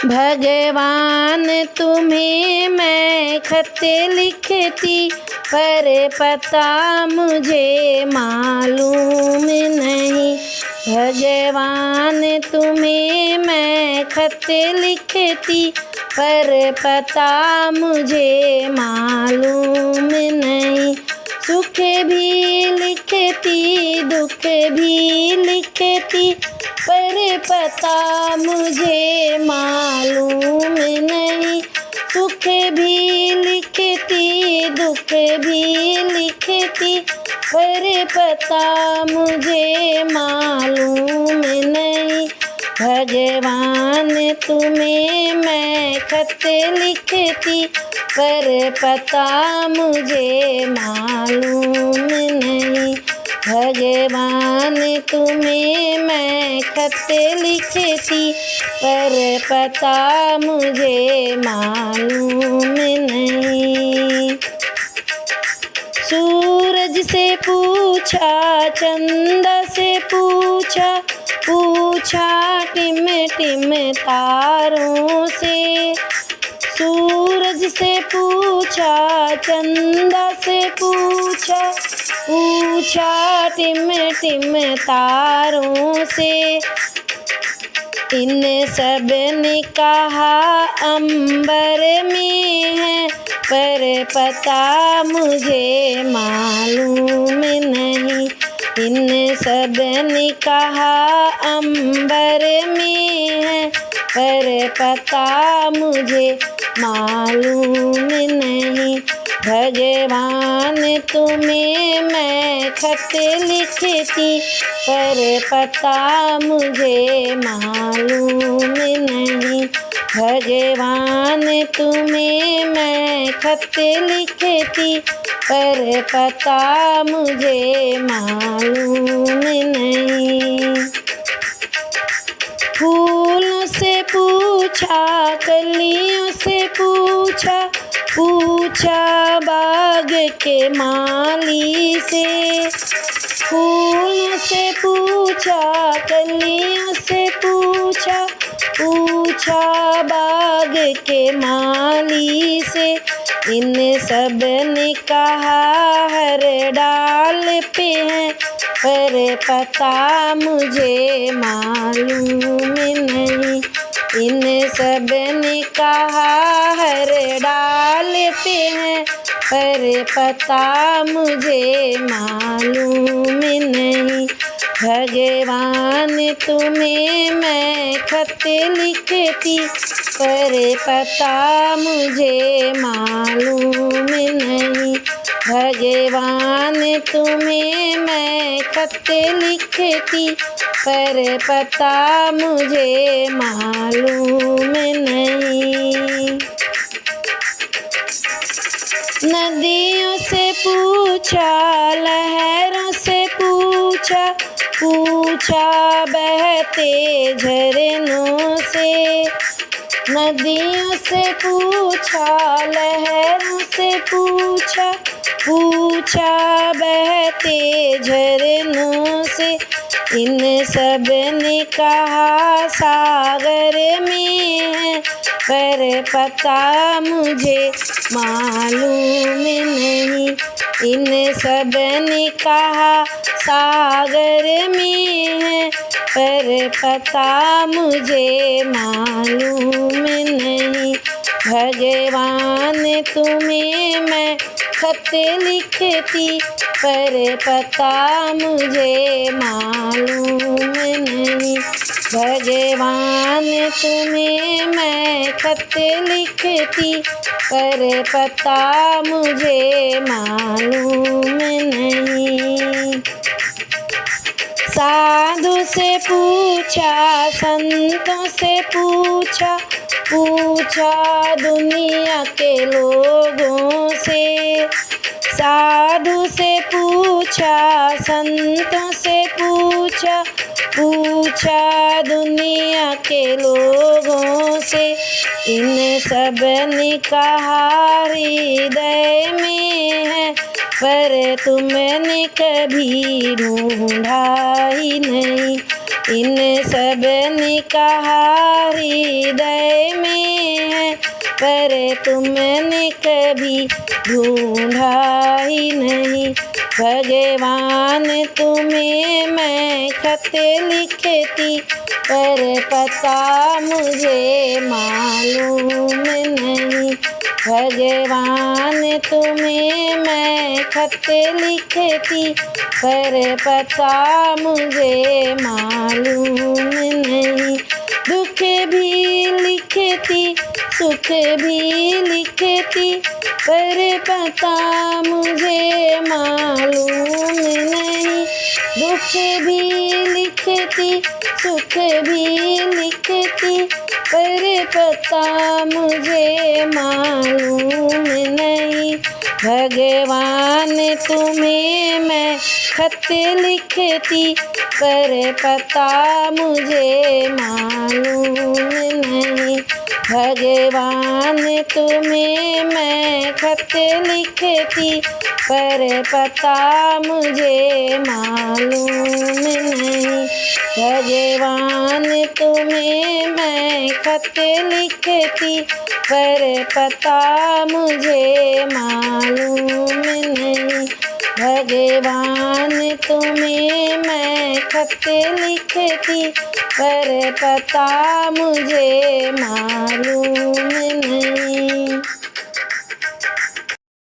भगवान तुम्हें मैं खत लिखती, पर पता मुझे मालूम नहीं। भगवान तुम्हें मैं खत लिखती, पर पता मुझे मालूम नहीं। सुख भी लिखती दुख भी लिखती, पर पता मुझे मालूम नहीं। सुख भी लिखती दुख भी लिखती, पर पता मुझे मालूम नहीं। भगवान तुम्हें मैं खत लिखती, पर पता मुझे मालूम नहीं। भगवान तुम्हें मैं खत लिखती, पर पता मुझे मालूम नहीं। सूरज से पूछा चंदा से पूछा, पूछा टिम टिम तारों से। सूरज से पूछा चंदा से पूछा, पूछा टिम टिम तारों से। इन सब ने कहा अंबर में है, पर पता मुझे मालूम नहीं। इन सब ने कहा अंबर में है, पर पता मुझे मालूम नहीं। भगवान तुम्हें मैं खत लिखती, पर पता मुझे मालूम नहीं। भगवान तुम्हें मैं खत लिखती, पर पता मुझे मालूम नहीं। फूलों से पूछा कलियों से पूछा, पूछा बाग के माली से। फूलों से पूछा कलियों से पूछा, पूछा बाग के माली से। इन सब ने कहा हर डाल पे है, पर पता मुझे मालूम नहीं। इन सब ने कहा हर डाल पे है, पर पता मुझे मालूम नहीं। भगवान तुम्हें मैं खत लिखती, पर पता मुझे मालूम नहीं। भगवान तुम्हें मैं खत लिखती, पर पता मुझे मालूम नहीं। नदियों से पूछा लहरों से पूछा, पूछा बहते झरनों से। नदियों से पूछा लहरों से पूछा, पूछा बहते झरनों से। इन सब ने कहा सागर में है, पर पता मुझे मालूम नहीं। इन सब ने कहा सागर में है, पर पता मुझे मालूम नहीं। भगवान तुम्हें मैं खत लिखती, पर पता मुझे मालूम नहीं। भगवान तुम्हें मैं खत लिखती, पर पता मुझे मालूम नहीं। साधु से पूछा संतों से पूछा, पूछा दुनिया के लोगों से। साधु से पूछा संतों से पूछा, पूछा दुनिया के लोगों से। इन सब ने कहा हृदय में है, पर तुमने कभी ढूंढा ही नहीं। इन सब कहा हृदय में है, पर तुमने कभी ढूंढा ही नहीं। भगवान तुम्हें मैं खत लिखती, पर पता मुझे मालूम नहीं। भगवान तुम्हें मैं खत लिखती, पर पता मुझे मालूम नहीं। दुख भी लिखती, सुख भी लिखती, पर पता मुझे मालूम नहीं। दुख भी लिखती, सुख भी लिखती, पर पता मुझे मालूम नहीं। भगवान तुम्हें मैं खत लिखती, पर पता मुझे मालूम नहीं। भगवान तुम्हें मैं खत लिखती, पर पता मुझे मालूम नहीं। भगवान तुम्हें मैं खत लिखती, पर पता मुझे मालूम नहीं। भगवान तुम्हें मैं खत लिखती, पर पता मुझे मालूम नहीं।